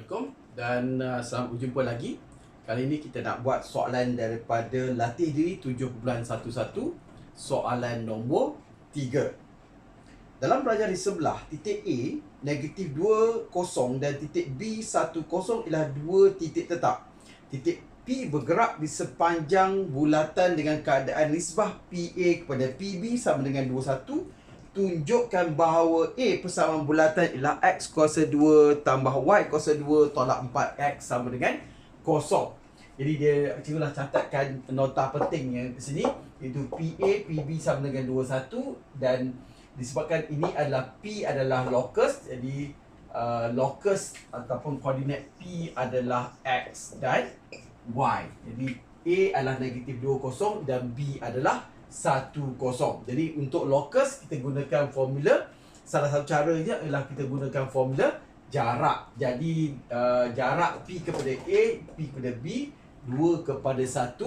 Assalamualaikum dan selamat berjumpa lagi. Kali ini kita nak buat soalan daripada latih diri 7.11, soalan nombor 3. Dalam pelajaran di sebelah, titik A negatif 20 dan titik B 10 ialah dua titik tetap. Titik P bergerak di sepanjang bulatan dengan keadaan nisbah PA kepada PB sama dengan 21. Tunjukkan bahawa A persamaan bulatan ialah X kuasa 2 tambah Y kuasa 2 tolak 4X sama dengan 0. Jadi dia cikgulah catatkan nota pentingnya di sini, iaitu PA, PB sama dengan 21, dan disebabkan ini adalah P adalah locus, jadi locus ataupun koordinat P adalah X dan Y. Jadi A adalah negatif 20 dan B adalah 10. Jadi untuk locus kita gunakan formula, salah satu caranya ialah kita gunakan formula jarak. Jadi jarak P kepada A, P kepada B 2 kepada 1.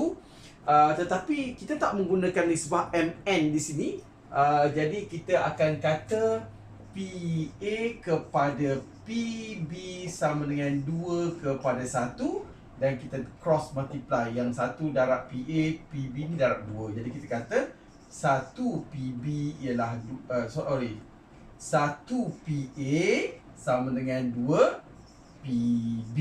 Tetapi kita tak menggunakan nisbah MN di sini. Jadi kita akan kata PA kepada PB sama dengan 2 kepada 1, dan kita cross multiply, yang satu darab PA, PB ni darab 2. Jadi kita kata 1 PB ialah 1 PA sama dengan 2 PB.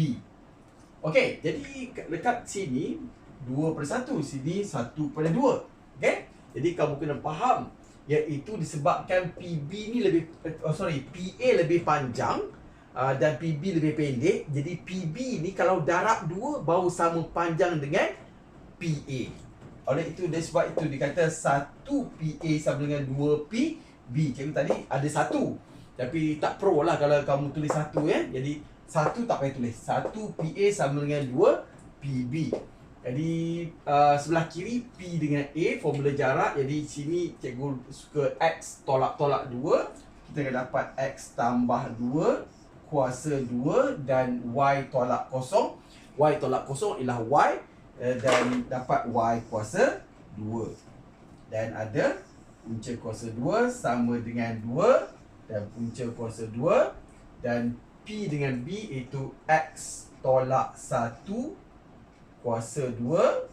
Okey, jadi dekat sini 2 per 1, sini 1 per 2. Okey? Jadi kamu kena faham, iaitu disebabkan PB ni PA lebih panjang dan PB lebih pendek. Jadi PB ni kalau darab 2 baru sama panjang dengan PA. Oleh itu, sebab itu dikata 1 PA sama dengan 2 PB. Cikgu tadi ada 1, tapi tak pro lah kalau kamu tulis 1 ya. Jadi 1 tak payah tulis. 1 PA sama dengan 2 PB. Jadi sebelah kiri P dengan A, formula jarak. Jadi sini cikgu suka X tolak-tolak 2. Kita akan dapat X tambah 2 kuasa 2 dan Y tolak 0. Y tolak 0 ialah Y, dan dapat Y kuasa 2. Dan ada punca kuasa 2 sama dengan 2 dan punca kuasa 2, dan P dengan B iaitu X tolak 1 kuasa 2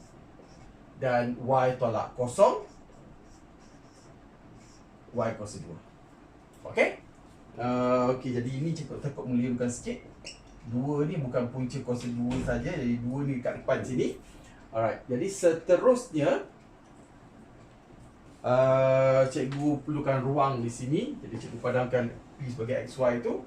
dan Y tolak 0, Y kuasa 2. Okey? Okey, jadi ini cikgu takut melirukan sikit. 2 ni bukan punca kuasa 2 saja, jadi 2 ni dekat depan sini. Alright, jadi seterusnya cikgu perlukan ruang di sini. Jadi cikgu padamkan P sebagai XY itu,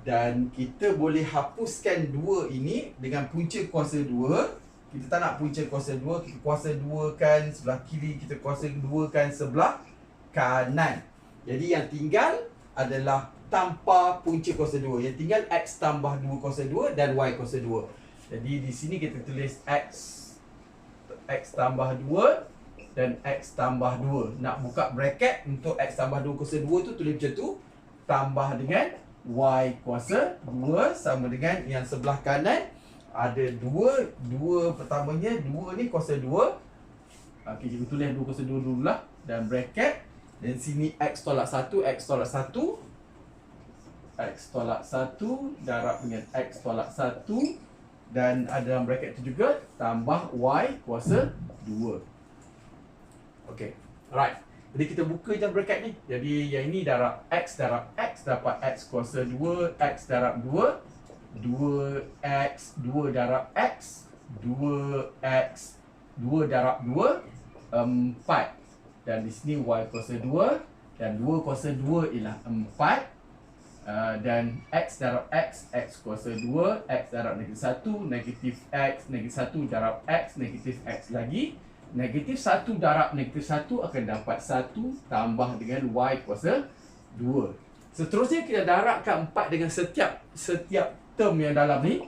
dan kita boleh hapuskan 2 ini dengan punca kuasa 2. Kita tak nak punca kuasa 2, kita kuasa 2 kan sebelah kiri, kita kuasa 2 kan sebelah kanan. Jadi yang tinggal adalah tanpa punca kuasa 2. Yang tinggal X tambah 2 kuasa 2 dan Y kuasa 2. Jadi di sini kita tulis X tambah 2 dan X tambah 2. Nak buka bracket untuk X tambah 2 kuasa 2 tu tulis macam tu. Tambah dengan Y kuasa 2 sama dengan yang sebelah kanan ada 2. 2 pertamanya, 2 ni kuasa 2. Okey, kita tulis 2 kuasa 2 dululah. Dan bracket. Dan sini X tolak 1, X tolak 1. X tolak 1 darab dengan X tolak 1, dan ada dalam bracket tu juga tambah Y kuasa 2. Okey, alright. Jadi kita buka je bracket ni. Jadi yang ini darab X dapat X kuasa 2, X darab 2, 2X, 2 darab X, 2X, 2 darab 2, 4. Dan di sini Y kuasa 2, dan 2 kuasa 2 ialah 4. Dan X darab X, X kuasa 2, X darab negatif 1, negatif X, negatif 1 darab X, negatif X lagi. Negatif 1 darab negatif 1 akan dapat 1 tambah dengan Y kuasa 2. Seterusnya kita darabkan 4 dengan setiap term yang dalam ni.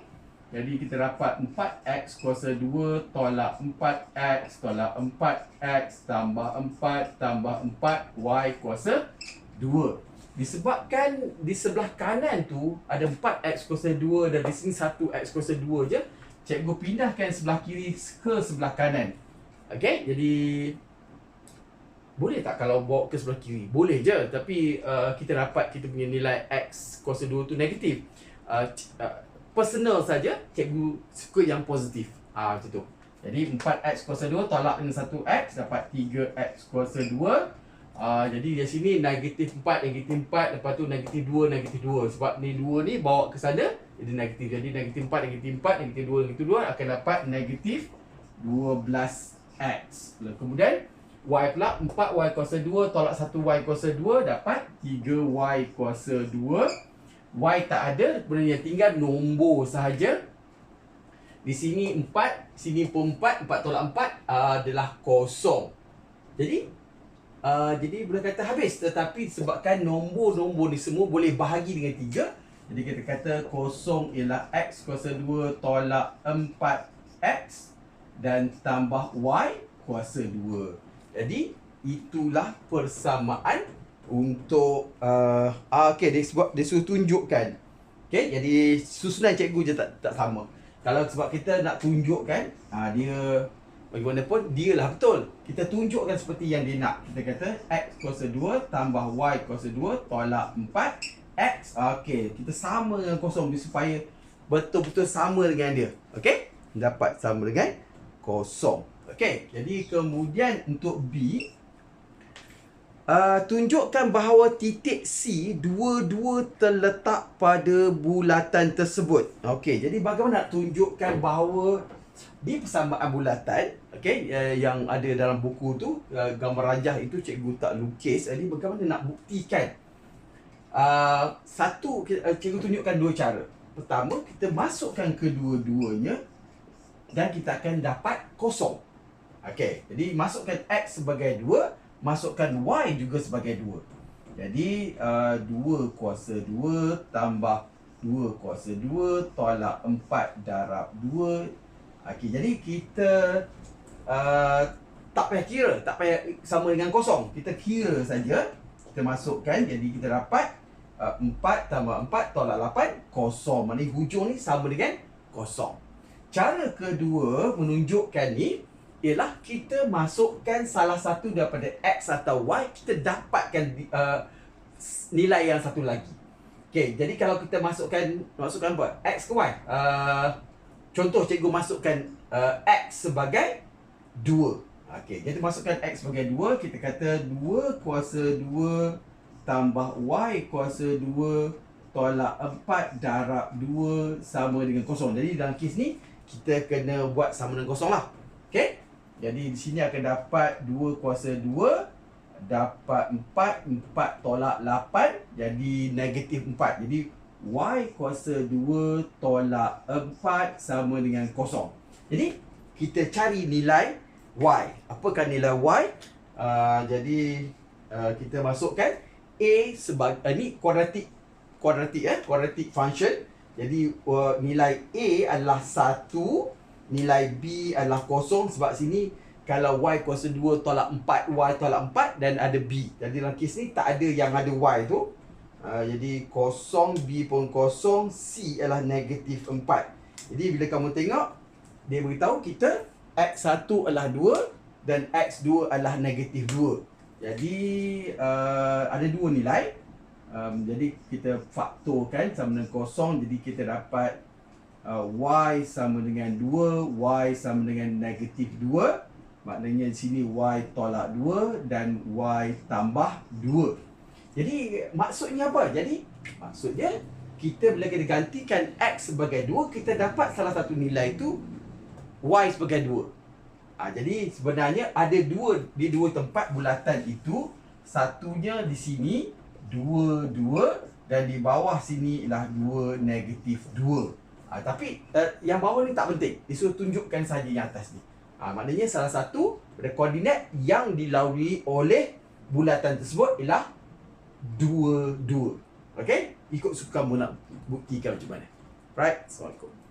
Jadi kita dapat 4X kuasa 2 tolak 4X tolak 4X tambah 4 tambah 4 Y kuasa 2. Disebabkan di sebelah kanan tu ada 4X kuasa 2 dan di sini 1X kuasa 2 je, cikgu pindahkan sebelah kiri ke sebelah kanan. Okey, jadi boleh tak kalau bawa ke sebelah kiri? Boleh je, tapi kita dapat kita punya nilai X kuasa 2 tu negatif. personal saja, cikgu suka yang positif. Macam tu. Jadi 4x kuasa 2 tolak dengan 1x dapat 3x kuasa 2. Jadi di sini negatif 4, lepas tu negatif 2, negatif 2. Sebab ni 2 ni bawa ke sana, jadi negatif. Jadi negatif 4, negatif 4, negatif 2, negatif 2 akan dapat negatif 12x. Kemudian y pula 4y kuasa 2 tolak 1y kuasa 2 dapat 3y kuasa 2. Y tak ada, sebenarnya tinggal nombor sahaja. Di sini 4, sini pun 4, 4 tolak 4 adalah kosong. Jadi boleh kata habis. Tetapi sebabkan nombor-nombor ni semua boleh bahagi dengan 3, jadi kita kata kosong ialah x kuasa 2 tolak 4x dan tambah y kuasa 2. Jadi itulah persamaan untuk okey, dia suruh tunjukkan. Okey, jadi susunan cikgu je tak sama. Kalau sebab kita nak tunjukkan dia bagaimanapun dia lah betul. Kita tunjukkan seperti yang dia nak. Kita kata x kuasa 2 tambah y kuasa 2 tolak 4x. Okey, kita sama dengan kosong supaya betul-betul sama dengan dia. Okey? Dapat sama dengan kosong. Okey, jadi kemudian untuk B, tunjukkan bahawa titik C dua-dua terletak pada bulatan tersebut. Okey, jadi bagaimana nak tunjukkan bahawa di persamaan bulatan, okey, yang ada dalam buku tu, gambar rajah itu cikgu tak lukis. Jadi bagaimana nak buktikan? Cikgu tunjukkan dua cara. Pertama, kita masukkan kedua-duanya dan kita akan dapat kosong. Okey, jadi masukkan x sebagai 2, masukkan y juga sebagai 2. Jadi 2 kuasa 2 tambah 2 kuasa 2 tolak 4 darab 2. Okey, jadi kita tak payah kira, tak payah sama dengan kosong. Kita kira saja. Kita masukkan, jadi kita dapat 4 tambah 4 tolak 8 kosong. Maknanya hujung ni sama dengan kosong. Cara kedua menunjukkan ni ialah kita masukkan salah satu daripada x atau y, kita dapatkan nilai yang satu lagi. Okey, jadi kalau kita masukkan apa? X ke y? Contoh cikgu masukkan x sebagai 2. Okey, jadi masukkan x sebagai 2, kita kata 2 kuasa 2 tambah y kuasa 2 tolak 4 darab 2 sama dengan kosong. Jadi dalam kes ni kita kena buat sama dengan kosong lah. Okey? Jadi di sini akan dapat 2 kuasa 2 dapat 4, 4 tolak 8 jadi negatif 4. Jadi y kuasa 2 tolak 4 sama dengan kosong. Jadi kita cari nilai y. Apakah nilai y? Jadi kita masukkan a sebagai ni quadratic function. Jadi nilai a adalah 1, nilai b adalah kosong. Sebab sini kalau y kuasa 2 tolak 4, y tolak 4 dan ada b. Jadi dalam kes ni tak ada yang ada y tu. Jadi kosong, b pun kosong, c adalah negatif 4. Jadi bila kamu tengok, dia beritahu kita x1 adalah 2 dan x2 adalah negatif 2. Jadi ada dua nilai. Jadi kita faktorkan sama dengan kosong. Jadi kita dapat y sama dengan 2, y sama dengan negatif 2. Maknanya di sini y tolak 2 dan y tambah 2. Jadi maksudnya apa? Jadi maksudnya kita bila kita gantikan x sebagai 2, kita dapat salah satu nilai itu y sebagai 2. Jadi sebenarnya ada di dua tempat bulatan itu. Satunya di sini 2, 2 dan di bawah sini ialah 2, negatif 2. Tapi yang bawah ni tak penting. Disuruh tunjukkan saja yang atas ni. Maknanya salah satu koordinat yang dilalui oleh bulatan tersebut ialah 2, 2. Okey? Ikut sukamu nak buktikan macam mana. Right? Assalamualaikum.